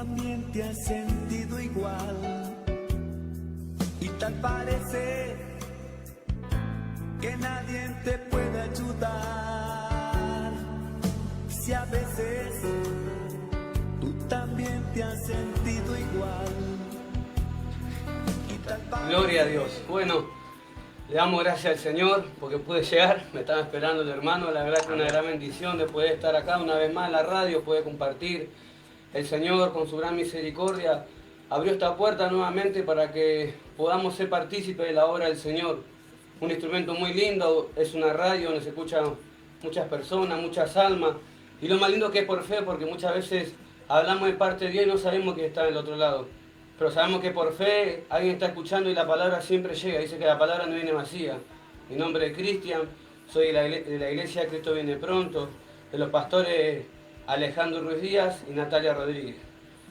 también te has sentido igual. Y tal parece que nadie te puede ayudar. Si a veces tú también te has sentido igual. Y tal parece... Gloria a Dios. Bueno, le damos gracias al Señor porque pude llegar. Me estaba esperando el hermano. La verdad que una gran bendición de poder estar acá una vez más en la radio, poder compartir. El Señor con su gran misericordia abrió esta puerta nuevamente para que podamos ser partícipes de la obra del Señor. Un instrumento muy lindo, es una radio donde se escuchan muchas personas, muchas almas. Y lo más lindo que es por fe, porque muchas veces hablamos de parte de Dios y no sabemos que está del otro lado. Pero sabemos que por fe alguien está escuchando y la palabra siempre llega. Dice que la palabra no viene vacía. Mi nombre es Cristian, soy de la iglesia Cristo viene pronto, de los pastores Alejandro Ruiz Díaz y Natalia Rodríguez.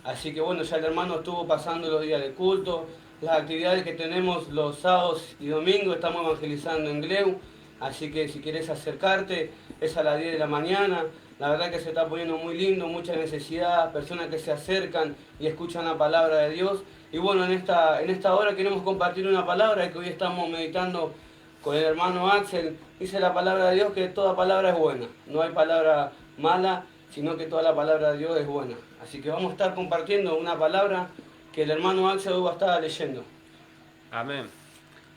Así que bueno, ya el hermano estuvo pasando los días de culto, las actividades que tenemos los sábados y domingos, estamos evangelizando en Gleu, así que si quieres acercarte, es a las 10 de la mañana. La verdad que se está poniendo muy lindo, mucha necesidad, personas que se acercan y escuchan la palabra de Dios. Y bueno, en esta hora queremos compartir una palabra que hoy estamos meditando con el hermano Axel. Dice la palabra de Dios que toda palabra es buena, no hay palabra mala, sino que toda la palabra de Dios es buena. Así que vamos a estar compartiendo una palabra que el hermano Axel va a estar leyendo. Amén.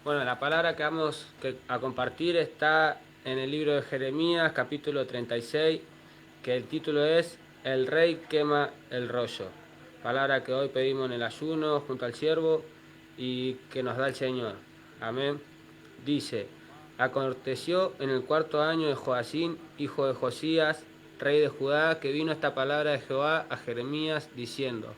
Bueno, la palabra que vamos a compartir está en el libro de Jeremías, capítulo 36, que el título es El rey quema el rollo. Palabra que hoy pedimos en el ayuno junto al siervo y que nos da el Señor. Amén. Dice: aconteció en el 4.º año de Joacín, hijo de Josías, rey de Judá, que vino esta palabra de Jehová a Jeremías diciendo: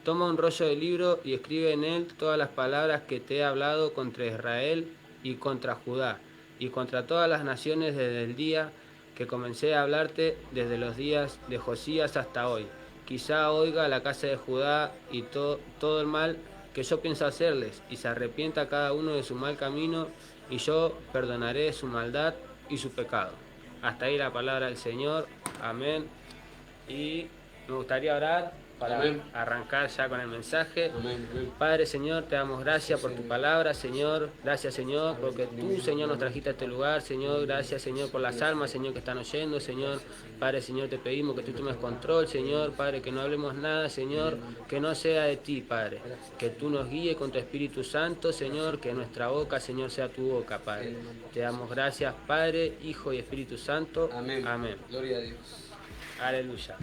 toma un rollo de libro y escribe en él todas las palabras que te he hablado contra Israel y contra Judá y contra todas las naciones desde el día que comencé a hablarte, desde los días de Josías hasta hoy. Quizá oiga la casa de Judá y todo el mal que yo pienso hacerles, y se arrepienta cada uno de su mal camino, y yo perdonaré su maldad y su pecado. Hasta ahí la palabra del Señor. Amén. Y me gustaría orar para arrancar ya con el mensaje. Amén. Padre, Señor, te damos gracias por tu palabra, Señor. Gracias, Señor, porque tú, Señor, nos trajiste a este lugar, Señor. Gracias, Señor, por las almas, Señor, que están oyendo, Señor. Padre, Señor, te pedimos que tú tomes control, Señor. Padre, que no hablemos nada, Señor, que no sea de ti, Padre. Que tú nos guíes con tu Espíritu Santo, Señor. Que nuestra boca, Señor, sea tu boca, Padre. Te damos gracias, Padre, Hijo y Espíritu Santo. Amén. Amén. Gloria a Dios. Aleluya.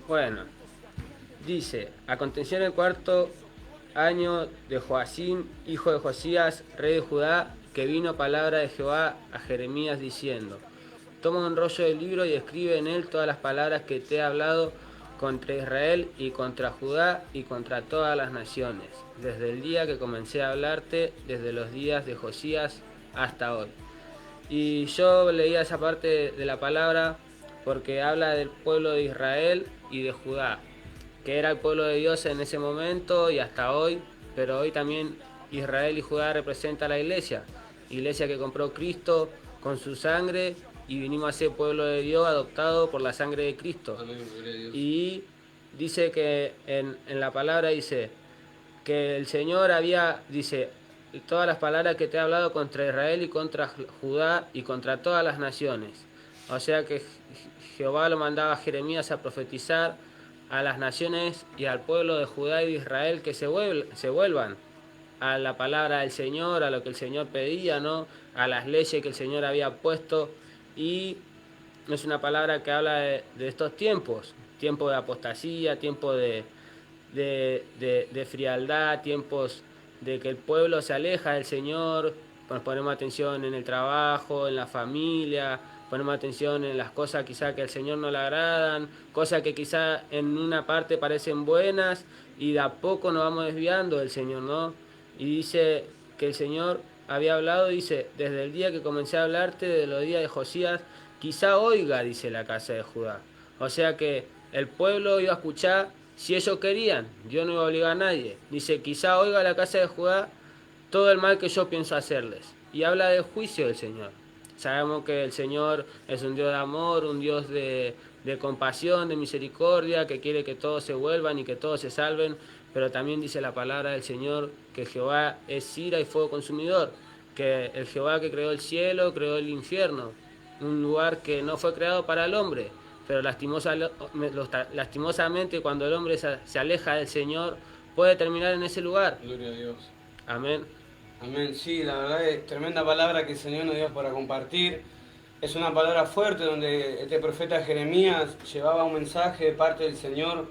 Bueno, dice: aconteció en el 4.º año de Joacín, hijo de Josías, rey de Judá, que vino palabra de Jehová a Jeremías diciendo: toma un rollo de libro y escribe en él todas las palabras que te he hablado contra Israel y contra Judá y contra todas las naciones, desde el día que comencé a hablarte, desde los días de Josías hasta hoy. Y yo leía esa parte de la palabra porque habla del pueblo de Israel y de Judá, que era el pueblo de Dios en ese momento y hasta hoy, pero hoy también Israel y Judá representa a la iglesia que compró Cristo con su sangre y vinimos a ser pueblo de Dios adoptado por la sangre de Cristo. Amén. Gloria a Dios. Y dice que en la palabra dice que el Señor dice, todas las palabras que te he hablado contra Israel y contra Judá y contra todas las naciones. O sea que Jehová lo mandaba a Jeremías a profetizar a las naciones y al pueblo de Judá y de Israel que se vuelvan a la palabra del Señor, a lo que el Señor pedía, ¿no? A las leyes que el Señor había puesto. Y es una palabra que habla de estos tiempos de apostasía, tiempos de frialdad, tiempos de que el pueblo se aleja del Señor. Nos ponemos atención en el trabajo, en la familia, ponemos atención en las cosas quizá que al Señor no le agradan, cosas que quizá en una parte parecen buenas y de a poco nos vamos desviando del Señor, ¿no? Y dice que el Señor había hablado, dice, desde el día que comencé a hablarte, de los días de Josías, quizá oiga, dice la casa de Judá. O sea que el pueblo iba a escuchar si ellos querían, Dios no iba a obligar a nadie. Dice, quizá oiga la casa de Judá todo el mal que yo pienso hacerles. Y habla del juicio del Señor. Sabemos que el Señor es un Dios de amor, un Dios de de compasión, de misericordia, que quiere que todos se vuelvan y que todos se salven, pero también dice la palabra del Señor que Jehová es ira y fuego consumidor, que el Jehová que creó el cielo, creó el infierno, un lugar que no fue creado para el hombre, pero lastimosamente cuando el hombre se aleja del Señor, puede terminar en ese lugar. Gloria a Dios. Amén. Amén, sí, la verdad es tremenda palabra que el Señor nos dio para compartir. Es una palabra fuerte donde este profeta Jeremías llevaba un mensaje de parte del Señor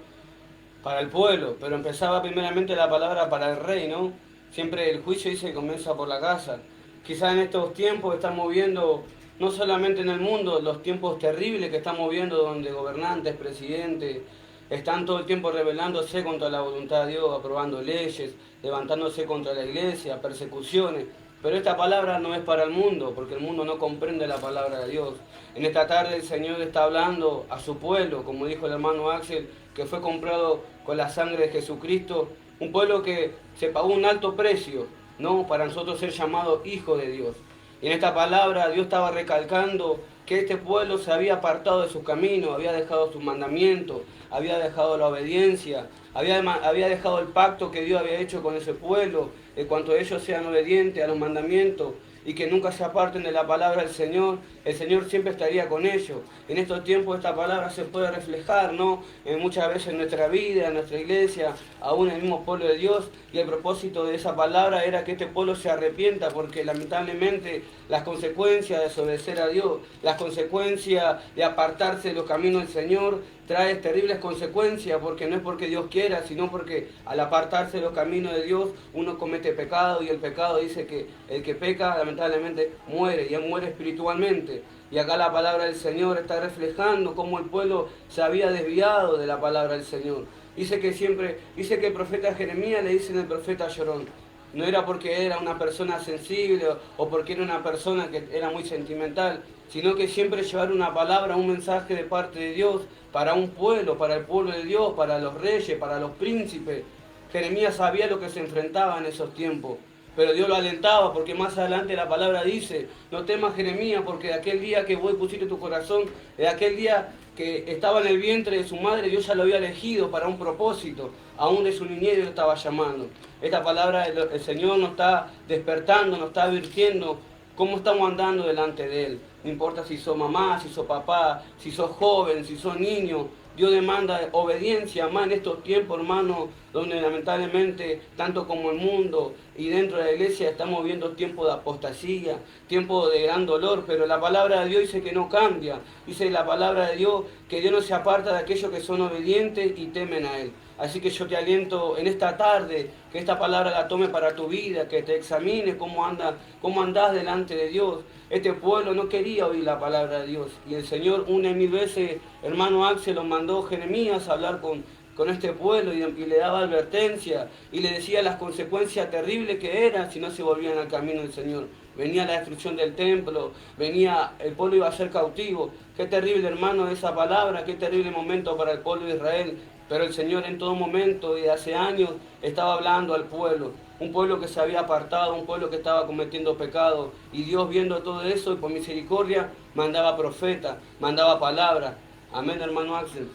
para el pueblo, pero empezaba primeramente la palabra para el rey, ¿no? Siempre el juicio dice que comienza por la casa. Quizás en estos tiempos estamos viendo, no solamente en el mundo, los tiempos terribles que estamos viendo donde gobernantes, presidentes, están todo el tiempo rebelándose contra la voluntad de Dios, aprobando leyes, levantándose contra la iglesia, persecuciones. Pero esta palabra no es para el mundo, porque el mundo no comprende la palabra de Dios. En esta tarde el Señor está hablando a su pueblo, como dijo el hermano Axel, que fue comprado con la sangre de Jesucristo, un pueblo que se pagó un alto precio, ¿no? Para nosotros ser llamados hijos de Dios. Y en esta palabra Dios estaba recalcando que este pueblo se había apartado de sus caminos, había dejado sus mandamientos, había dejado la obediencia, había dejado el pacto que Dios había hecho con ese pueblo, en cuanto ellos sean obedientes a los mandamientos y que nunca se aparten de la palabra del Señor, el Señor siempre estaría con ellos. En estos tiempos esta palabra se puede reflejar, ¿no? Muchas veces en nuestra vida, en nuestra iglesia, aún en el mismo pueblo de Dios, y el propósito de esa palabra era que este pueblo se arrepienta, porque lamentablemente las consecuencias de desobedecer a Dios, las consecuencias de apartarse de los caminos del Señor, trae terribles consecuencias, porque no es porque Dios quiera, sino porque al apartarse de los caminos de Dios uno comete pecado, y el pecado dice que el que peca lamentablemente muere, y él muere espiritualmente. Y acá la palabra del Señor está reflejando cómo el pueblo se había desviado de la palabra del Señor. Dice que el profeta Jeremías le dicen el profeta llorón. No era porque era una persona sensible o porque era una persona que era muy sentimental, sino que siempre llevar una palabra, un mensaje de parte de Dios para un pueblo, para el pueblo de Dios, para los reyes, para los príncipes. Jeremías sabía lo que se enfrentaba en esos tiempos, pero Dios lo alentaba, porque más adelante la palabra dice: no temas, Jeremías, porque de aquel día que vos pusiste tu corazón, de aquel día que estaba en el vientre de su madre, Dios ya lo había elegido para un propósito, aún de su niñez Dios lo estaba llamando. Esta palabra el Señor nos está despertando, nos está advirtiendo cómo estamos andando delante de Él. No importa si sos mamá, si sos papá, si sos joven, si sos niño, Dios demanda obediencia más en estos tiempos, hermanos, donde lamentablemente, tanto como el mundo y dentro de la iglesia, estamos viendo tiempos de apostasía, tiempos de gran dolor, pero la palabra de Dios dice que no cambia. Dice la palabra de Dios que Dios no se aparta de aquellos que son obedientes y temen a Él. Así que yo te aliento en esta tarde que esta palabra la tome para tu vida, que te examines cómo andás delante de Dios. Este pueblo no quería oír la palabra de Dios, y el Señor una y mil veces, hermano Axel, lo mandó Jeremías a hablar con este pueblo, y le daba advertencia y le decía las consecuencias terribles que eran si no se volvían al camino del Señor. Venía la destrucción del templo, el pueblo iba a ser cautivo. Qué terrible, hermano, esa palabra, qué terrible momento para el pueblo de Israel. Pero el Señor en todo momento, desde hace años, estaba hablando al pueblo. Un pueblo que se había apartado, un pueblo que estaba cometiendo pecado. Y Dios, viendo todo eso, y por misericordia, mandaba profeta, mandaba palabra. Amén, hermano Axel.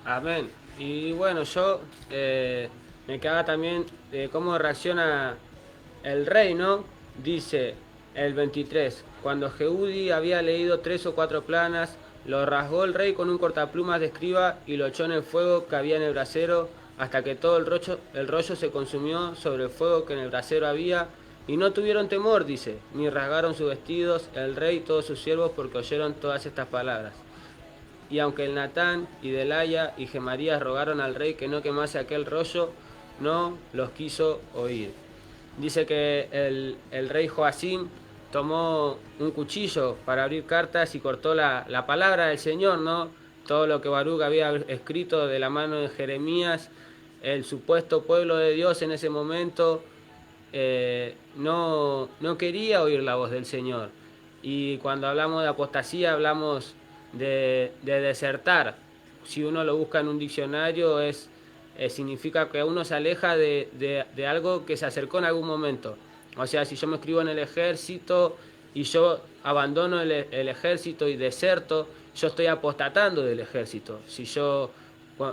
Amén. Y bueno, yo me quedaba también de cómo reacciona el rey, ¿no? Dice el 23, cuando Jehudí había leído 3 o 4 planas, lo rasgó el rey con un cortaplumas de escriba y lo echó en el fuego que había en el brasero, hasta que todo el rollo se consumió sobre el fuego que en el brasero había, y no tuvieron temor, dice, ni rasgaron sus vestidos, el rey y todos sus siervos, porque oyeron todas estas palabras. Y aunque el Natán y Delaya y Gemarías rogaron al rey que no quemase aquel rollo, no los quiso oír. Dice que el rey Joacim tomó un cuchillo para abrir cartas y cortó la palabra del Señor, ¿no? Todo lo que Baruch había escrito de la mano de Jeremías, el supuesto pueblo de Dios en ese momento no quería oír la voz del Señor. Y cuando hablamos de apostasía, hablamos de desertar. Si uno lo busca en un diccionario, significa que uno se aleja de algo que se acercó en algún momento. O sea, si yo me inscribo en el ejército y yo abandono el ejército y deserto yo estoy apostatando del ejército. Si yo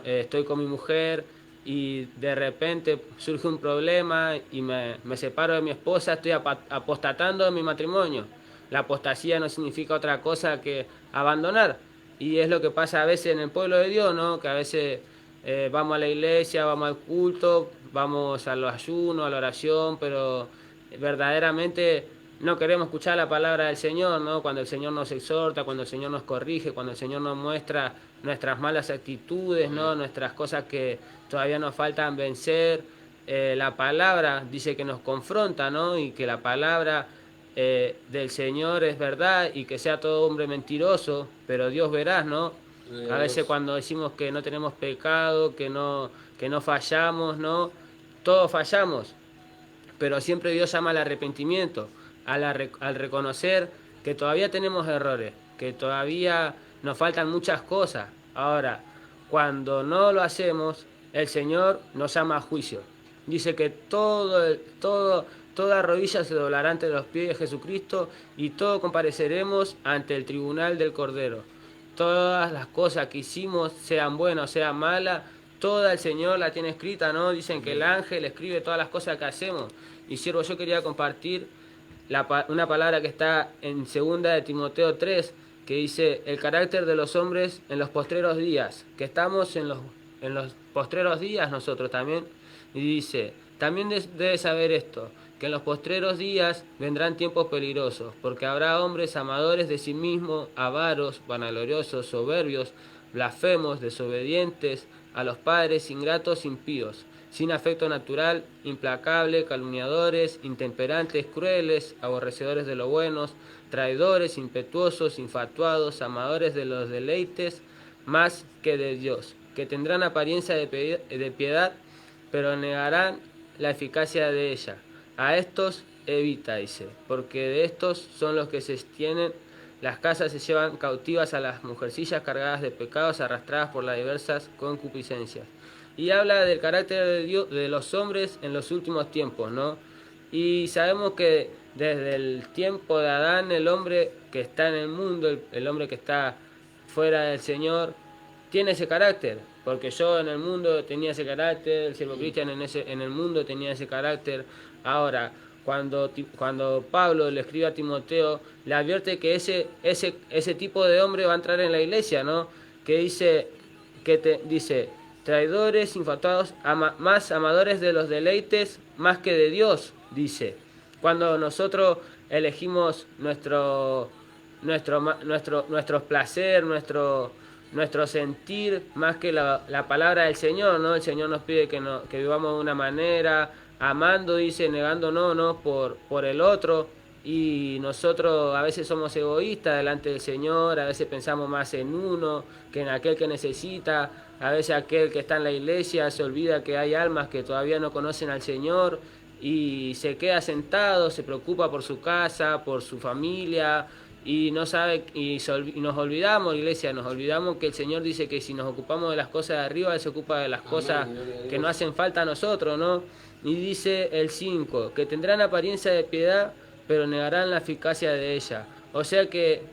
estoy con mi mujer y de repente surge un problema y me separo de mi esposa, estoy apostatando de mi matrimonio. La apostasía no significa otra cosa que abandonar. Y es lo que pasa a veces en el pueblo de Dios, ¿no? Que a veces vamos a la iglesia, vamos al culto, vamos a los ayunos, a la oración, pero verdaderamente no queremos escuchar la palabra del Señor, ¿no? Cuando el Señor nos exhorta, cuando el Señor nos corrige, cuando el Señor nos muestra nuestras malas actitudes, ¿no? Nuestras cosas que todavía nos faltan vencer. La palabra dice que nos confronta, ¿no? Y que la palabra del Señor es verdad, y que sea todo hombre mentiroso, pero Dios verás, ¿no? A veces cuando decimos que no tenemos pecado, que no fallamos, ¿no? Todos fallamos, pero siempre Dios llama al arrepentimiento, al reconocer que todavía tenemos errores, que todavía nos faltan muchas cosas. Ahora, cuando no lo hacemos, el Señor nos llama a juicio. Dice que toda rodilla se doblará ante los pies de Jesucristo y todos compareceremos ante el tribunal del Cordero. Todas las cosas que hicimos, sean buenas o sean malas, toda el Señor la tiene escrita, ¿no? Dicen que el ángel escribe todas las cosas que hacemos. Y siervo, yo quería compartir una palabra que está en 2 de Timoteo 3, que dice: el carácter de los hombres en los postreros días, que estamos en los postreros días nosotros también. Y dice: también debes saber esto, que en los postreros días vendrán tiempos peligrosos, porque habrá hombres amadores de sí mismos, avaros, vanagloriosos, soberbios, blasfemos, desobedientes a los padres, ingratos, impíos, sin afecto natural, implacable, calumniadores, intemperantes, crueles, aborrecedores de lo bueno, traidores, impetuosos, infatuados, amadores de los deleites más que de Dios, que tendrán apariencia de piedad, pero negarán la eficacia de ella. A estos evita, dice, porque de estos son los que se tienen las casas, se llevan cautivas a las mujercillas cargadas de pecados, arrastradas por las diversas concupiscencias. Y habla del carácter de Dios, de los hombres en los últimos tiempos, ¿no? Y sabemos que desde el tiempo de Adán, el hombre que está en el mundo, el hombre que está fuera del Señor, tiene ese carácter. Porque yo en el mundo tenía ese carácter, el siervo Cristian en el mundo tenía ese carácter. Ahora, cuando Pablo le escribe a Timoteo, le advierte que ese tipo de hombre va a entrar en la iglesia, ¿no? Que dice, traidores, infatuados, más amadores de los deleites más que de Dios, dice. Cuando nosotros elegimos nuestros placer, nuestro sentir más que la palabra del Señor, ¿no? El Señor nos pide que vivamos de una manera, amando, dice, negándonos, ¿no? por el otro, y nosotros a veces somos egoístas delante del Señor, a veces pensamos más en uno que en aquel que necesita, a veces aquel que está en la iglesia se olvida que hay almas que todavía no conocen al Señor y se queda sentado, se preocupa por su casa, por su familia, y no sabe, y nos olvidamos, iglesia, nos olvidamos que el Señor dice que si nos ocupamos de las cosas de arriba, Él se ocupa de las cosas que no hacen falta a nosotros, ¿no? Y dice el 5, que tendrán apariencia de piedad, pero negarán la eficacia de ella. O sea que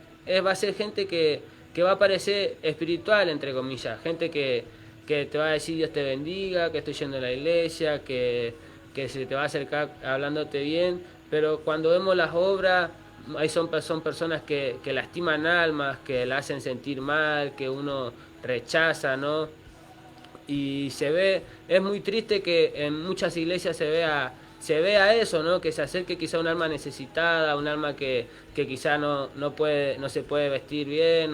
va a ser gente que va a parecer espiritual, entre comillas, gente que te va a decir Dios te bendiga, que estoy yendo a la iglesia, que se te va a acercar hablándote bien, pero cuando vemos las obras, ahí son personas que lastiman almas, que la hacen sentir mal, que uno rechaza, ¿no? Y es muy triste que en muchas iglesias se vea eso, ¿no? Que se acerque quizá un alma necesitada, un alma que quizá no se puede vestir bien,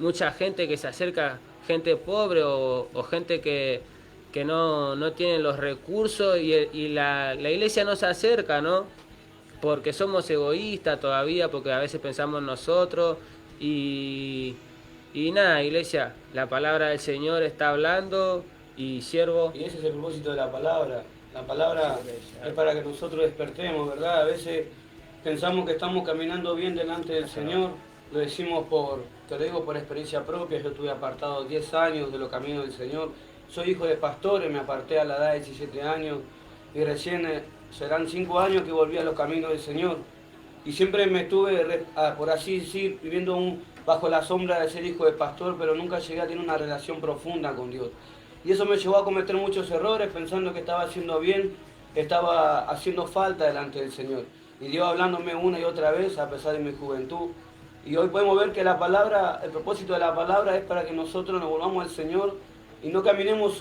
mucha gente que se acerca, gente pobre o gente que no tiene los recursos, y la iglesia no se acerca, ¿no? Porque somos egoístas todavía, porque a veces pensamos en nosotros, y nada, iglesia, la palabra del Señor está hablando, y siervo. Y ese es el propósito de la palabra. La palabra es para que nosotros despertemos, ¿verdad? A veces pensamos que estamos caminando bien delante del Señor, lo decimos te lo digo por experiencia propia. Yo estuve apartado 10 años de los caminos del Señor, soy hijo de pastores, me aparté a la edad de 17 años, y recién serán 5 años que volví a los caminos del Señor. y siempre me estuve, por así decir, viviendo bajo la sombra de ser hijo de pastor, pero nunca llegué a tener una relación profunda con Dios. Y eso me llevó a cometer muchos errores pensando que estaba haciendo bien, estaba haciendo falta delante del Señor. Y Dios hablándome una y otra vez a pesar de mi juventud. Y hoy podemos ver que la palabra, el propósito de la palabra es para que nosotros nos volvamos al Señor y no caminemos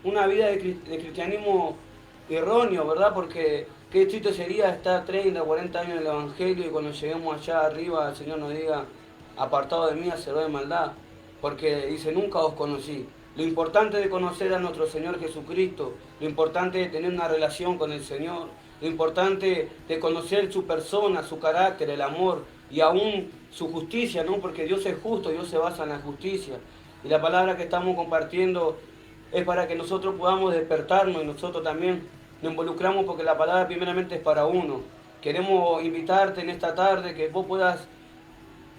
una vida de cristianismo erróneo, ¿verdad? Porque qué triste sería estar 30, 40 años en el Evangelio y cuando lleguemos allá arriba el Señor nos diga, apartado de mí, hacedor de maldad, porque dice, nunca os conocí. Lo importante de conocer a nuestro Señor Jesucristo, lo importante de tener una relación con el Señor, lo importante de conocer su persona, su carácter, el amor y aún su justicia, ¿no? Porque Dios es justo, Dios se basa en la justicia. Y la palabra que estamos compartiendo es para que nosotros podamos despertarnos y nosotros también nos involucramos porque la palabra primeramente es para uno. Queremos invitarte en esta tarde que vos puedas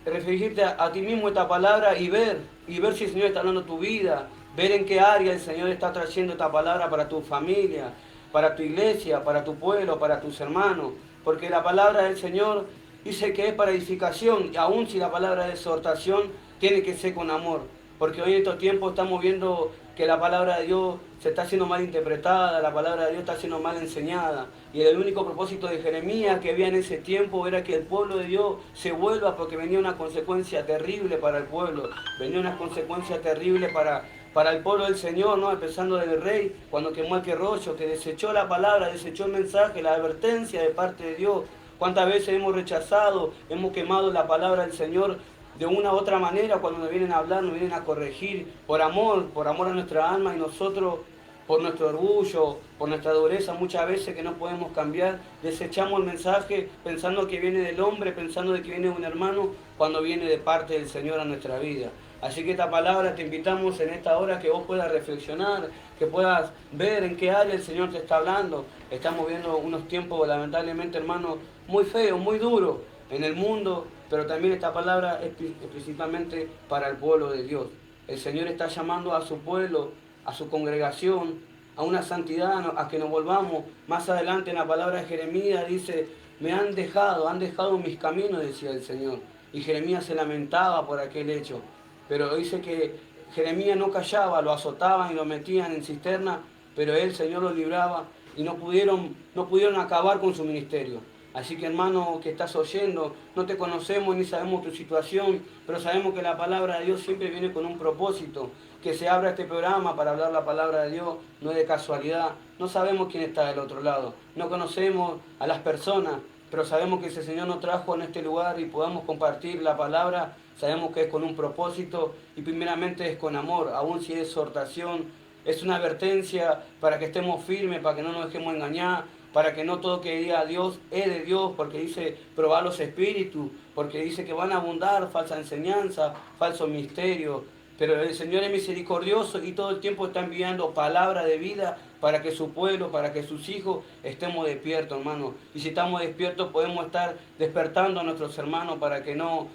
referirte a ti mismo esta palabra y ver si el Señor está hablando tu vida, ver en qué área el Señor está trayendo esta palabra para tu familia, para tu iglesia, para tu pueblo, para tus hermanos, porque la palabra del Señor dice que es para edificación, y aun si la palabra de exhortación tiene que ser con amor, porque hoy en estos tiempos estamos viendo que la palabra de Dios se está siendo mal interpretada, la palabra de Dios está siendo mal enseñada, y el único propósito de Jeremías que había en ese tiempo era que el pueblo de Dios se vuelva, porque venía una consecuencia terrible para el pueblo, venía una consecuencia terrible para el pueblo del Señor, ¿no? Empezando del rey, cuando quemó el querrocho, que desechó la palabra, desechó el mensaje, la advertencia de parte de Dios. ¿Cuántas veces hemos rechazado, hemos quemado la palabra del Señor de una u otra manera cuando nos vienen a hablar, nos vienen a corregir, por amor a nuestra alma, y nosotros, por nuestro orgullo, por nuestra dureza, muchas veces que no podemos cambiar, desechamos el mensaje pensando que viene del hombre, pensando de que viene de un hermano, cuando viene de parte del Señor a nuestra vida. Así que esta palabra te invitamos en esta hora que vos puedas reflexionar, que puedas ver en qué área el Señor te está hablando. Estamos viendo unos tiempos, lamentablemente, hermanos, muy feos, muy duros en el mundo, pero también esta palabra es principalmente para el pueblo de Dios. El Señor está llamando a su pueblo, a su congregación, a una santidad, a que nos volvamos. Más adelante en la palabra de Jeremías dice, han dejado mis caminos, decía el Señor. Y Jeremías se lamentaba por aquel hecho. Pero dice que Jeremías no callaba, lo azotaban y lo metían en cisterna, pero él, el Señor, lo libraba y no pudieron acabar con su ministerio. Así que, hermano que estás oyendo, no te conocemos ni sabemos tu situación, pero sabemos que la palabra de Dios siempre viene con un propósito, que se abra este programa para hablar la palabra de Dios, no es de casualidad. No sabemos quién está del otro lado, no conocemos a las personas, pero sabemos que ese Señor nos trajo en este lugar y podamos compartir la palabra. Sabemos que es con un propósito y primeramente es con amor, aun si es exhortación, es una advertencia para que estemos firmes, para que no nos dejemos engañar, para que no todo que diga Dios es de Dios, porque dice probar los espíritus, porque dice que van a abundar falsa enseñanza, falso misterio. Pero el Señor es misericordioso y todo el tiempo está enviando palabra de vida para que su pueblo, para que sus hijos estemos despiertos, hermano. Y si estamos despiertos podemos estar despertando a nuestros hermanos para que no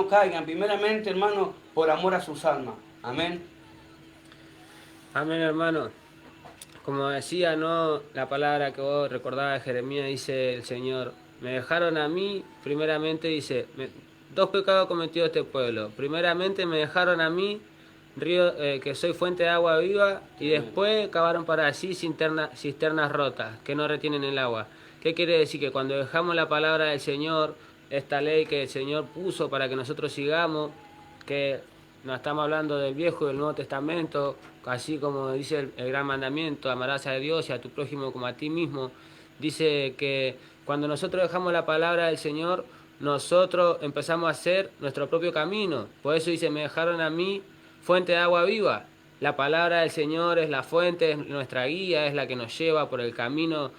caigan. Primeramente, hermano, por amor a sus almas. Amén. Amén, hermano. Como decía, ¿no? La palabra que vos recordabas de Jeremías, dice el Señor, me dejaron a mí, primeramente dice, dos pecados cometió este pueblo. Primeramente me dejaron a mí, río, que soy fuente de agua viva, y después cavaron para sí cisternas rotas, que no retienen el agua. ¿Qué quiere decir? Que cuando dejamos la palabra del Señor, esta ley que el Señor puso para que nosotros sigamos, que nos estamos hablando del Viejo y del Nuevo Testamento, así como dice el gran mandamiento, amarás a Dios y a tu prójimo como a ti mismo, dice que cuando nosotros dejamos la palabra del Señor, nosotros empezamos a hacer nuestro propio camino. Por eso dice, me dejaron a mí fuente de agua viva. La palabra del Señor es la fuente, es nuestra guía, es la que nos lleva por el camino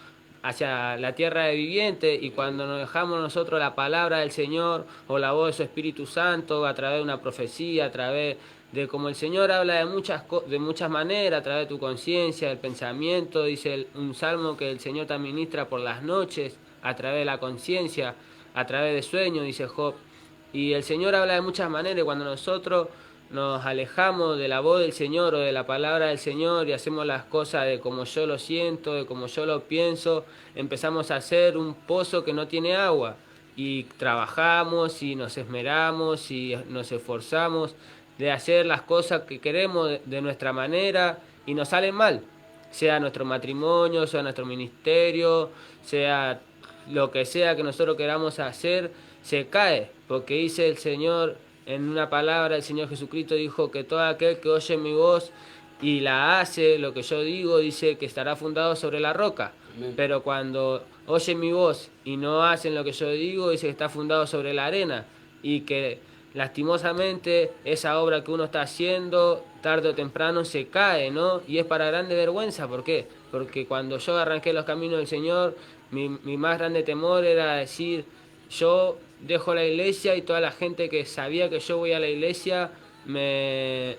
hacia la tierra de viviente. Y cuando nos dejamos nosotros la palabra del Señor o la voz de su Espíritu Santo a través de una profecía, a través de como el Señor habla de muchas maneras, a través de tu conciencia, del pensamiento, dice un salmo que el Señor te administra por las noches, a través de la conciencia, a través de sueños, dice Job. Y el Señor habla de muchas maneras, y cuando nosotros nos alejamos de la voz del Señor o de la palabra del Señor y hacemos las cosas de como yo lo siento, de como yo lo pienso, empezamos a hacer un pozo que no tiene agua. y trabajamos y nos esmeramos y nos esforzamos de hacer las cosas que queremos de nuestra manera y nos salen mal, sea nuestro matrimonio, sea nuestro ministerio, sea lo que sea que nosotros queramos hacer, se cae, porque dice el Señor, en una palabra el Señor Jesucristo dijo que todo aquel que oye mi voz y la hace, lo que yo digo, dice que estará fundado sobre la roca. Amén. Pero cuando oyen mi voz y no hacen lo que yo digo, dice que está fundado sobre la arena y que lastimosamente esa obra que uno está haciendo tarde o temprano se cae, ¿no? Y es para grande vergüenza. ¿Por qué? Porque cuando yo arranqué los caminos del Señor, mi más grande temor era decir, yo dejo la iglesia y toda la gente que sabía que yo voy a la iglesia me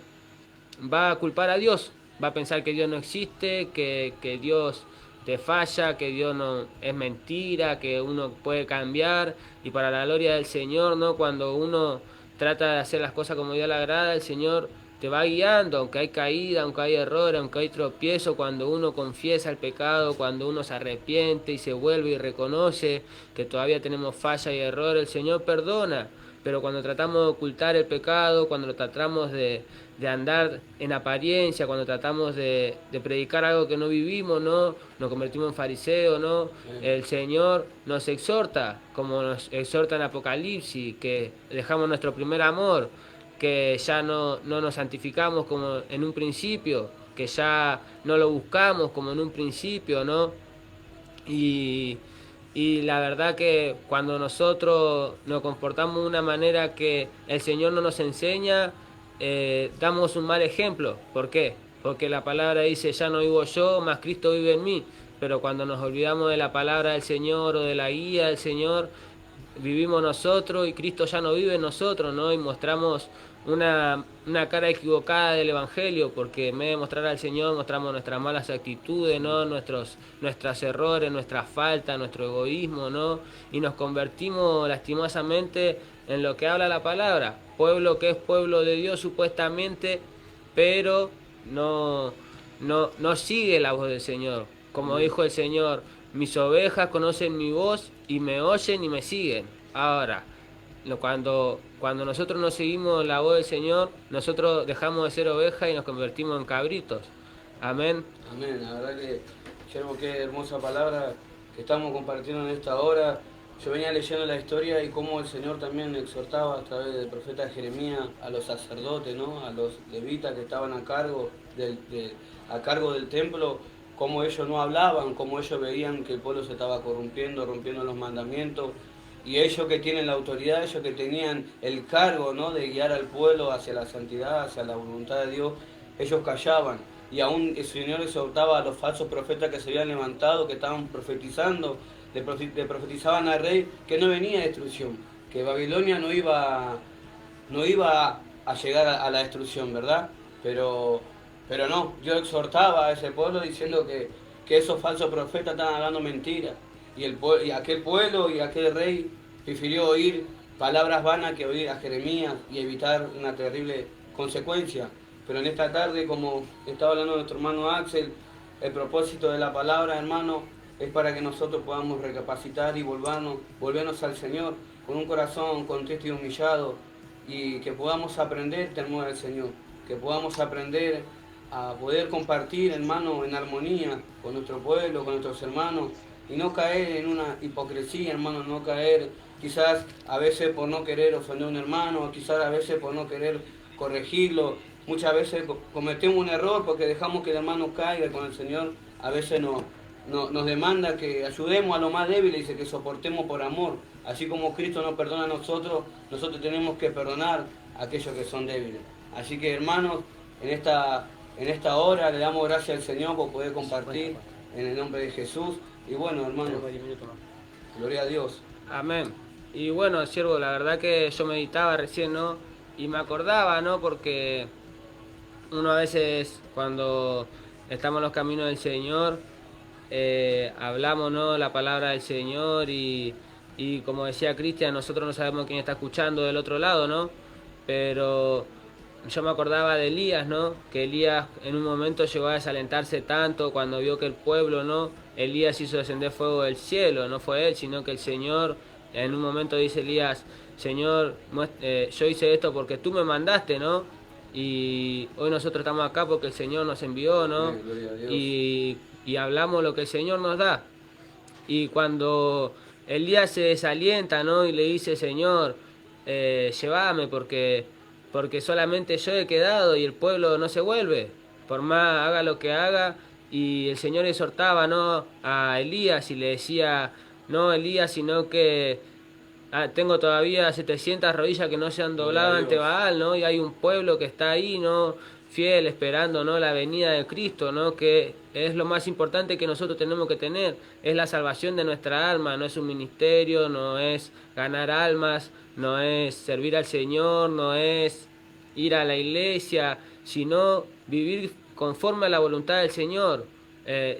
va a culpar a Dios, va a pensar que Dios no existe, que Dios te falla, que Dios no es mentira, que uno puede cambiar, y para la gloria del Señor, ¿no? Cuando uno trata de hacer las cosas como Dios le agrada, el Señor te va guiando, aunque hay caída, aunque hay error, aunque hay tropiezo, cuando uno confiesa el pecado, cuando uno se arrepiente y se vuelve y reconoce que todavía tenemos falla y error, el Señor perdona. Pero cuando tratamos de ocultar el pecado, cuando lo tratamos de andar en apariencia, cuando tratamos de predicar algo que no vivimos, ¿no? Nos convertimos en fariseos, ¿no? El Señor nos exhorta, como nos exhorta en Apocalipsis, que dejamos nuestro primer amor, que ya no nos santificamos como en un principio, que ya no lo buscamos como en un principio, ¿no? Y la verdad que cuando nosotros nos comportamos de una manera que el Señor no nos enseña, damos un mal ejemplo. ¿Por qué? Porque la palabra dice, ya no vivo yo, más Cristo vive en mí. Pero cuando nos olvidamos de la palabra del Señor o de la guía del Señor, vivimos nosotros y Cristo ya no vive en nosotros, ¿no? Y mostramos una cara equivocada del Evangelio, porque en vez de mostrar al Señor mostramos nuestras malas actitudes, ¿no? Nuestros errores, nuestras faltas, nuestro egoísmo, ¿no? Y nos convertimos lastimosamente en lo que habla la palabra, pueblo que es pueblo de Dios supuestamente, pero no sigue la voz del Señor. Como dijo el Señor, mis ovejas conocen mi voz y me oyen y me siguen. Ahora, cuando nosotros no seguimos la voz del Señor, nosotros dejamos de ser ovejas y nos convertimos en cabritos. Amén. Amén. La verdad que, Yerbo, qué hermosa palabra que estamos compartiendo en esta hora. Yo venía leyendo la historia y cómo el Señor también exhortaba a través del profeta Jeremías a los sacerdotes, ¿no? A los levitas que estaban a cargo del templo, cómo ellos no hablaban, cómo ellos veían que el pueblo se estaba corrompiendo, rompiendo los mandamientos. Y ellos que tienen la autoridad, ellos que tenían el cargo, ¿no?, de guiar al pueblo hacia la santidad, hacia la voluntad de Dios, ellos callaban. Y aún el Señor exhortaba a los falsos profetas que se habían levantado, que estaban profetizando, le profetizaban al rey que no venía destrucción, que Babilonia no iba a llegar a la destrucción, ¿verdad? Pero no, yo exhortaba a ese pueblo diciendo que esos falsos profetas estaban hablando mentiras. Y aquel pueblo y aquel rey prefirió oír palabras vanas que oír a Jeremías y evitar una terrible consecuencia. Pero en esta tarde, como estaba hablando nuestro hermano Axel, el propósito de la palabra, hermano, es para que nosotros podamos recapacitar y volvernos al Señor con un corazón contrito y humillado, y que podamos aprender temor al Señor, que podamos aprender a poder compartir, hermano, en armonía con nuestro pueblo, con nuestros hermanos, y no caer en una hipocresía, hermano, no caer quizás a veces por no querer ofender a un hermano, quizás a veces por no querer corregirlo. Muchas veces cometemos un error porque dejamos que el hermano caiga con el Señor. A veces nos demanda que ayudemos a los más débiles, dice que soportemos por amor. Así como Cristo nos perdona a nosotros, nosotros tenemos que perdonar a aquellos que son débiles. Así que, hermanos, en esta hora le damos gracias al Señor por poder compartir en el nombre de Jesús. Y bueno, hermano, gloria a Dios. Amén. Y bueno, siervo, la verdad que yo meditaba recién, ¿no? Y me acordaba, ¿no? Porque uno a veces cuando estamos en los caminos del Señor, hablamos, ¿no?, la palabra del Señor y como decía Cristian, nosotros no sabemos quién está escuchando del otro lado, ¿no? Pero yo me acordaba de Elías, ¿no? Que Elías en un momento llegó a desalentarse tanto cuando vio que el pueblo, ¿no? Elías hizo descender fuego del cielo, no fue él, sino que el Señor En un momento dice Elías, Señor, yo hice esto porque tú me mandaste, ¿no? Y hoy nosotros estamos acá porque el Señor nos envió, ¿no? Gloria a Dios. Y hablamos lo que el Señor nos da. Y cuando Elías se desalienta, ¿no? Y le dice, Señor, llévame porque solamente yo he quedado y el pueblo no se vuelve, por más haga lo que haga. Y el Señor exhortaba, ¿no?, a Elías y le decía, no, Elías, sino que tengo todavía 700 rodillas que no se han doblado ante Baal, ¿no? Y hay un pueblo que está ahí, ¿no?, fiel, esperando, ¿no?, la venida de Cristo, ¿no?, que es lo más importante que nosotros tenemos que tener, es la salvación de nuestra alma, no es un ministerio, no es ganar almas, no es servir al Señor, no es ir a la iglesia, sino vivir conforme a la voluntad del Señor,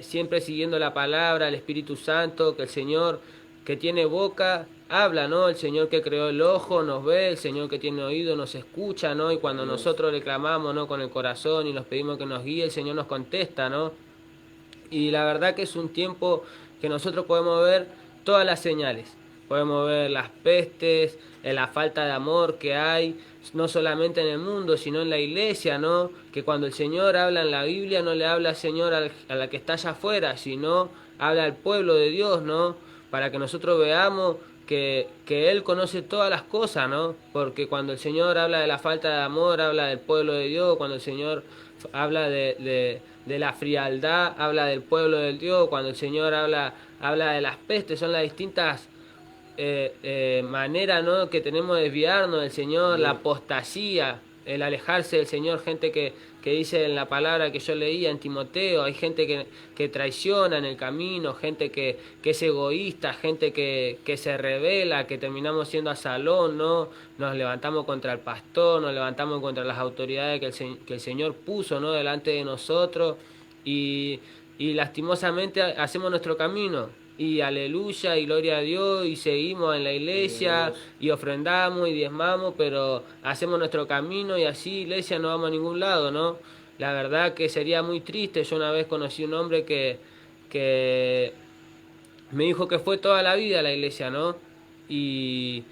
siempre siguiendo la palabra, el Espíritu Santo, que el Señor que tiene boca habla, ¿no? El Señor que creó el ojo nos ve, el Señor que tiene oído nos escucha, ¿no? Y cuando nosotros le clamamos, ¿no?, con el corazón y nos pedimos que nos guíe, el Señor nos contesta, ¿no? Y la verdad que es un tiempo que nosotros podemos ver todas las señales. Podemos ver las pestes, la falta de amor que hay, no solamente en el mundo, sino en la iglesia, ¿no? Que cuando el Señor habla en la Biblia, no le habla al Señor a la que está allá afuera, sino habla al pueblo de Dios, ¿no? Para que nosotros veamos que Él conoce todas las cosas, ¿no? Porque cuando el Señor habla de la falta de amor, habla del pueblo de Dios. Cuando el Señor habla de la frialdad, habla del pueblo de Dios. Cuando el Señor habla de las pestes, son las distintas maneras, ¿no?, que tenemos de desviarnos del Señor, la apostasía, el alejarse del Señor, gente que dice en la palabra que yo leía en Timoteo, hay gente que traiciona en el camino, gente que es egoísta, gente que se rebela, que terminamos siendo asalón, ¿no? Nos levantamos contra el pastor, nos levantamos contra las autoridades que el Señor puso, ¿no?, delante de nosotros, y lastimosamente hacemos nuestro camino. Y aleluya y gloria a Dios, y seguimos en la iglesia y ofrendamos y diezmamos, pero hacemos nuestro camino y así, iglesia, no vamos a ningún lado, ¿no? La verdad que sería muy triste. Yo una vez conocí un hombre que me dijo que fue toda la vida a la iglesia, ¿no? Y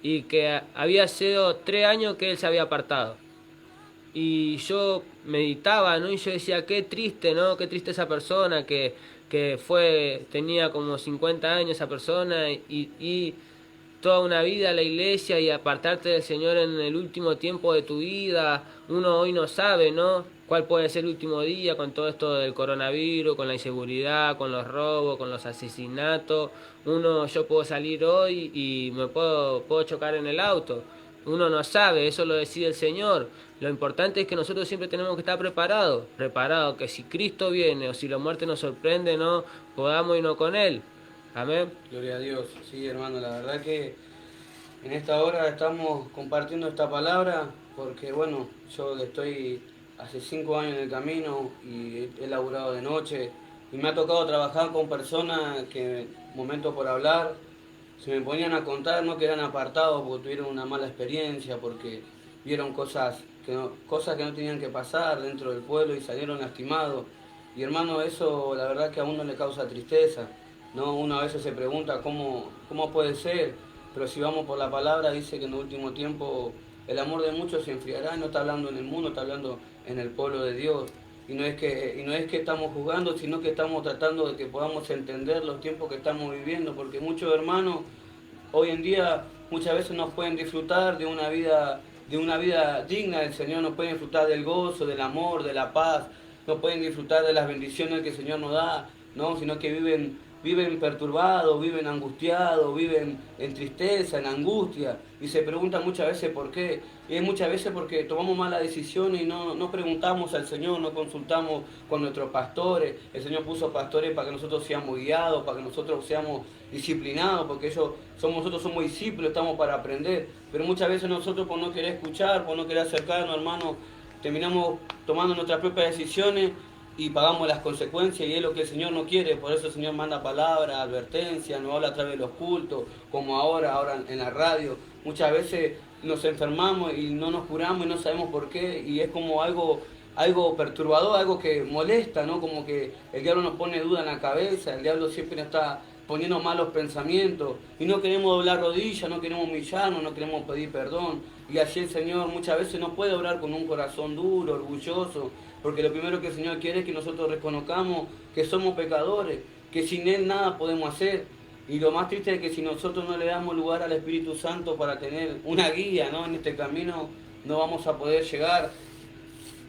que había sido 3 años que él se había apartado. Y yo meditaba, ¿no? Y yo decía, qué triste, ¿no? Qué triste esa persona que tenía como 50 años esa persona y toda una vida a la iglesia y apartarte del Señor en el último tiempo de tu vida. Uno hoy no sabe, ¿no?, cuál puede ser el último día con todo esto del coronavirus, con la inseguridad, con los robos, con los asesinatos. Yo puedo salir hoy y me puedo chocar en el auto. Uno no sabe, eso lo decide el Señor. Lo importante es que nosotros siempre tenemos que estar preparados, que si Cristo viene o si la muerte nos sorprende, no podamos irnos con Él. Amén. Gloria a Dios. Sí, hermano, la verdad que en esta hora estamos compartiendo esta palabra porque, bueno, yo estoy hace 5 años en el camino y he laburado de noche y me ha tocado trabajar con personas que, momento por hablar, se me ponían a contar, no, que eran apartados porque tuvieron una mala experiencia, porque vieron cosas que no tenían que pasar dentro del pueblo y salieron lastimados. Y hermano, eso la verdad que a uno le causa tristeza, ¿no? Uno a veces se pregunta cómo puede ser, pero si vamos por la palabra, dice que en el último tiempo el amor de muchos se enfriará, y no está hablando en el mundo, está hablando en el pueblo de Dios. Y no es que estamos juzgando, sino que estamos tratando de que podamos entender los tiempos que estamos viviendo, porque muchos hermanos hoy en día muchas veces no pueden disfrutar de una vida digna del Señor, no pueden disfrutar del gozo, del amor, de la paz, no pueden disfrutar de las bendiciones que el Señor nos da, ¿no? Sino que viven perturbados, viven angustiados, viven en tristeza, en angustia, y se preguntan muchas veces por qué. Y es muchas veces porque tomamos malas decisiones y no preguntamos al Señor, no consultamos con nuestros pastores. El Señor puso pastores para que nosotros seamos guiados, para que nosotros seamos disciplinados, porque nosotros somos discípulos, estamos para aprender. Pero muchas veces nosotros, por no querer escuchar, por no querer acercarnos, hermano, terminamos tomando nuestras propias decisiones y pagamos las consecuencias, y es lo que el Señor no quiere. Por eso el Señor manda palabras, advertencias, nos habla a través de los cultos, como ahora en la radio. Muchas veces nos enfermamos y no nos curamos y no sabemos por qué, y es como algo perturbador, algo que molesta, ¿no? Como que el diablo nos pone duda en la cabeza, el diablo siempre nos está poniendo malos pensamientos, y no queremos doblar rodillas, no queremos humillarnos, no queremos pedir perdón. Y así el Señor muchas veces no puede obrar con un corazón duro, orgulloso, porque lo primero que el Señor quiere es que nosotros reconozcamos que somos pecadores, que sin Él nada podemos hacer. Y lo más triste es que si nosotros no le damos lugar al Espíritu Santo para tener una guía, ¿no?, en este camino, no vamos a poder llegar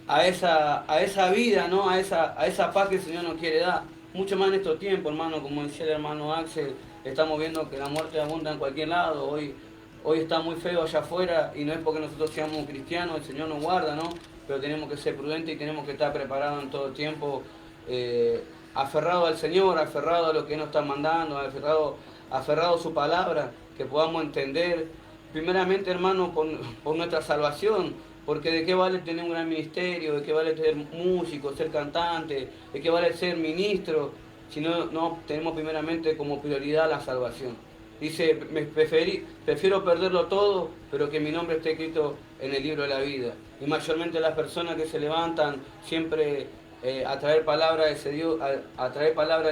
a esa vida, ¿no?, a esa paz que el Señor nos quiere dar. Mucho más en estos tiempos, hermano, como decía el hermano Axel, estamos viendo que la muerte abunda en cualquier lado. Hoy está muy feo allá afuera, y no es porque nosotros seamos cristianos, el Señor nos guarda, ¿no? Pero tenemos que ser prudentes y tenemos que estar preparados en todo el tiempo, aferrados al Señor, aferrados a lo que Él nos está mandando, aferrados a su palabra, que podamos entender, primeramente, hermano, por nuestra salvación. Porque de qué vale tener un gran ministerio, de qué vale ser músico, ser cantante, de qué vale ser ministro, si no tenemos primeramente como prioridad la salvación. Dice, prefiero perderlo todo, pero que mi nombre esté escrito en el libro de la vida. Y mayormente las personas que se levantan siempre a traer palabra del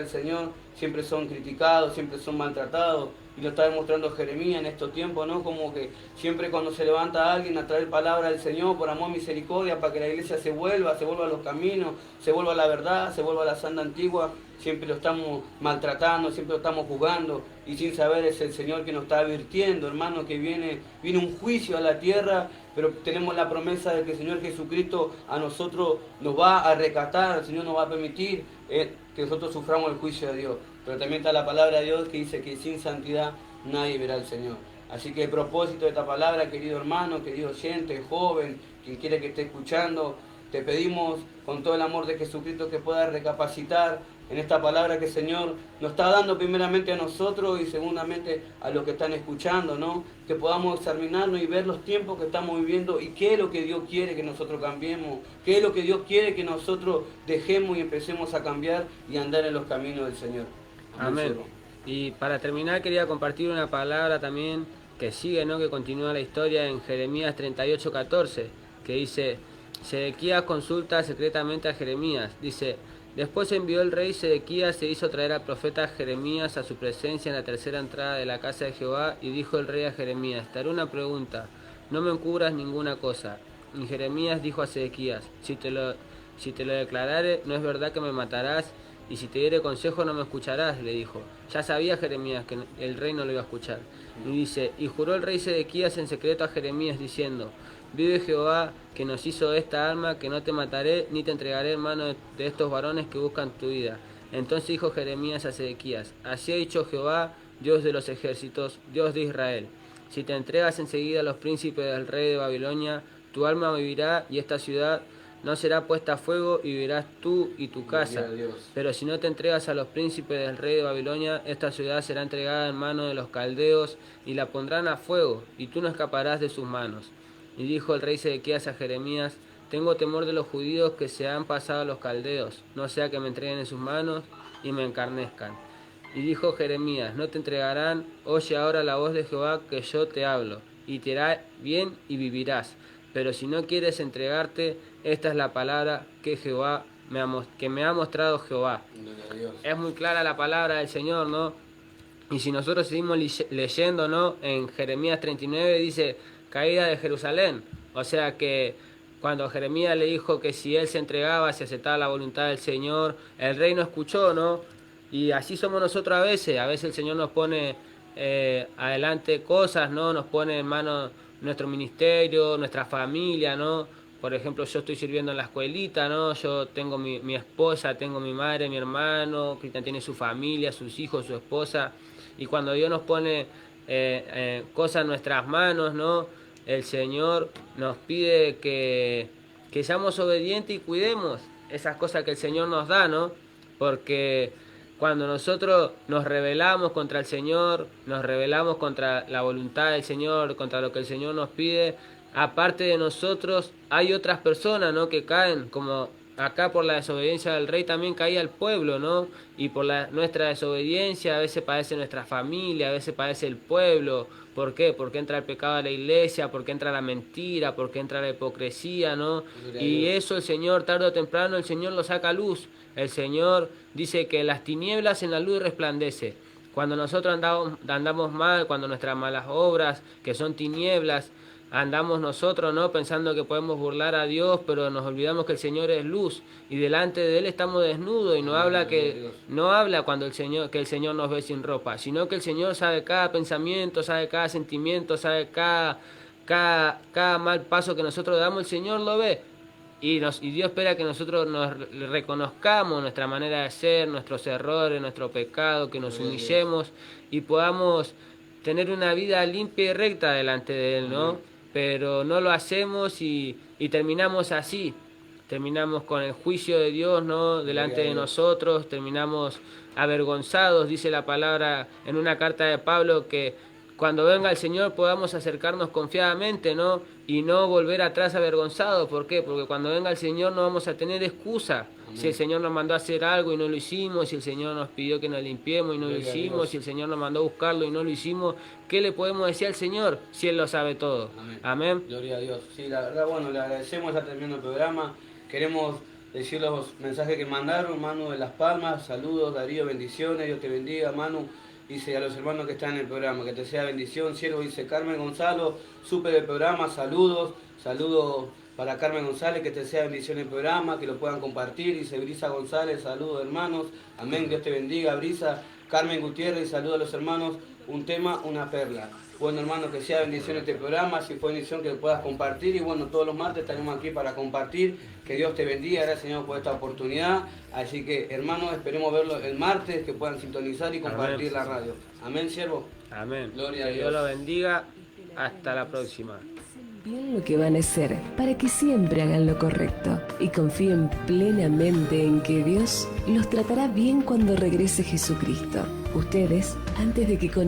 Señor, siempre son criticados, siempre son maltratados. Y lo está demostrando Jeremías en estos tiempos, ¿no? Como que siempre cuando se levanta alguien a traer palabra del Señor, por amor y misericordia, para que la iglesia se vuelva a los caminos, se vuelva a la verdad, se vuelva a la santa antigua, siempre lo estamos maltratando, siempre lo estamos jugando, y sin saber es el Señor que nos está advirtiendo, hermano, que viene un juicio a la tierra, pero tenemos la promesa de que el Señor Jesucristo a nosotros nos va a rescatar, el Señor nos va a permitir que nosotros suframos el juicio de Dios. Pero también está la palabra de Dios que dice que sin santidad nadie verá al Señor. Así que el propósito de esta palabra, querido hermano, querido oyente, joven, quien quiere que esté escuchando, te pedimos con todo el amor de Jesucristo que puedas recapacitar en esta palabra que el Señor nos está dando primeramente a nosotros y segundamente a los que están escuchando, ¿no? Que podamos examinarnos y ver los tiempos que estamos viviendo y qué es lo que Dios quiere que nosotros cambiemos, qué es lo que Dios quiere que nosotros dejemos y empecemos a cambiar y andar en los caminos del Señor. Amén. Y para terminar quería compartir una palabra también que sigue, ¿no?, que continúa la historia en Jeremías 38:14, que dice: Sedequías consulta secretamente a Jeremías. Dice: Después envió el rey Sedequías e hizo traer al profeta Jeremías a su presencia en la tercera entrada de la casa de Jehová, y dijo el rey a Jeremías: Te haré una pregunta, no me encubras ninguna cosa. Y Jeremías dijo a Sedequías: Si te lo declarare, no es verdad que me matarás, y si te diere consejo no me escucharás, le dijo. Ya sabía Jeremías que el rey no lo iba a escuchar. Y dice: Y juró el rey Sedequías en secreto a Jeremías diciendo: Vive Jehová, que nos hizo esta alma, que no te mataré, ni te entregaré en mano de estos varones que buscan tu vida. Entonces dijo Jeremías a Sedequías: Así ha dicho Jehová, Dios de los ejércitos, Dios de Israel: Si te entregas enseguida a los príncipes del rey de Babilonia, tu alma vivirá, y esta ciudad no será puesta a fuego, y vivirás tú y tu casa. Pero si no te entregas a los príncipes del rey de Babilonia, esta ciudad será entregada en manos de los caldeos, y la pondrán a fuego, y tú no escaparás de sus manos. Y dijo el rey Sedequías a Jeremías: Tengo temor de los judíos que se han pasado a los caldeos, no sea que me entreguen en sus manos y me encarnezcan. Y dijo Jeremías: No te entregarán, oye ahora la voz de Jehová que yo te hablo, y te hará bien y vivirás. Pero si no quieres entregarte, esta es la palabra que me ha mostrado Jehová. Es muy clara la palabra del Señor, ¿no? Y si nosotros seguimos leyendo, ¿no?, en Jeremías 39 dice: caída de Jerusalén. O sea que cuando Jeremías le dijo que si él se entregaba, si aceptaba la voluntad del Señor, el rey no escuchó, ¿no? Y así somos nosotros a veces el Señor nos pone adelante cosas, ¿no? Nos pone en manos nuestro ministerio, nuestra familia, ¿no? Por ejemplo, yo estoy sirviendo en la escuelita, ¿no? Yo tengo mi esposa, tengo mi madre, mi hermano, Cristian tiene su familia, sus hijos, su esposa. Y cuando Dios nos pone cosas en nuestras manos, ¿no?, el Señor nos pide que seamos obedientes y cuidemos esas cosas que el Señor nos da, ¿no? Porque cuando nosotros nos rebelamos contra el Señor, nos rebelamos contra la voluntad del Señor, contra lo que el Señor nos pide, aparte de nosotros hay otras personas, ¿no?, que caen, como acá por la desobediencia del rey también caía el pueblo, ¿no? Y por nuestra desobediencia a veces padece nuestra familia, a veces padece el pueblo. ¿Por qué? Porque entra el pecado a la iglesia, porque entra la mentira, porque entra la hipocresía, ¿no? Y eso el Señor, tarde o temprano, el Señor lo saca a luz. El Señor dice que las tinieblas en la luz resplandece. Cuando nosotros andamos mal, cuando nuestras malas obras, que son tinieblas, andamos nosotros, ¿no?, pensando que podemos burlar a Dios, pero nos olvidamos que el Señor es luz y delante de Él estamos desnudos, y no habla cuando que el Señor nos ve sin ropa, sino que el Señor sabe cada pensamiento, sabe cada sentimiento, sabe cada mal paso que nosotros damos. El Señor lo ve. Y Dios espera que nosotros nos reconozcamos nuestra manera de ser, nuestros errores, nuestro pecado, que nos humillemos y podamos tener una vida limpia y recta delante de Él, ¿no? Pero no lo hacemos y terminamos así. Terminamos con el juicio de Dios, ¿no?, delante de nosotros, terminamos avergonzados. Dice la palabra en una carta de Pablo que cuando venga el Señor podamos acercarnos confiadamente, ¿no?, y no volver atrás avergonzados. ¿Por qué? Porque cuando venga el Señor no vamos a tener excusa. Amén. Si el Señor nos mandó a hacer algo y no lo hicimos, si el Señor nos pidió que nos limpiemos y no lo hicimos, si el Señor nos mandó a buscarlo y no lo hicimos, ¿qué le podemos decir al Señor si Él lo sabe todo? Amén. Amén. Gloria a Dios. Sí, la verdad, bueno, le agradecemos, ya terminando el programa. Queremos decir los mensajes que mandaron. Manu de Las Palmas, saludos. Darío, bendiciones, Dios te bendiga. Manu dice a los hermanos que están en el programa, que te sea bendición. Siervo, dice Carmen Gonzalo, súper el programa, saludos para Carmen González, que te sea bendición el programa, que lo puedan compartir. Dice Brisa González, saludos hermanos, amén, Dios te bendiga. Brisa, Carmen Gutiérrez, saludos a los hermanos, un tema, una perla. Bueno, hermanos, que sea bendición este programa, si fue bendición que lo puedas compartir. Y bueno, todos los martes estaremos aquí para compartir. Que Dios te bendiga, gracias Señor por esta oportunidad. Así que, hermanos, esperemos verlo el martes, que puedan sintonizar y compartir la radio. Amén, siervo. Amén. Gloria a Dios. Que Dios lo bendiga. Hasta la próxima. Bien lo que van a hacer, para que siempre hagan lo correcto y confíen plenamente en que Dios los tratará bien cuando regrese Jesucristo. Ustedes, antes de que conozcan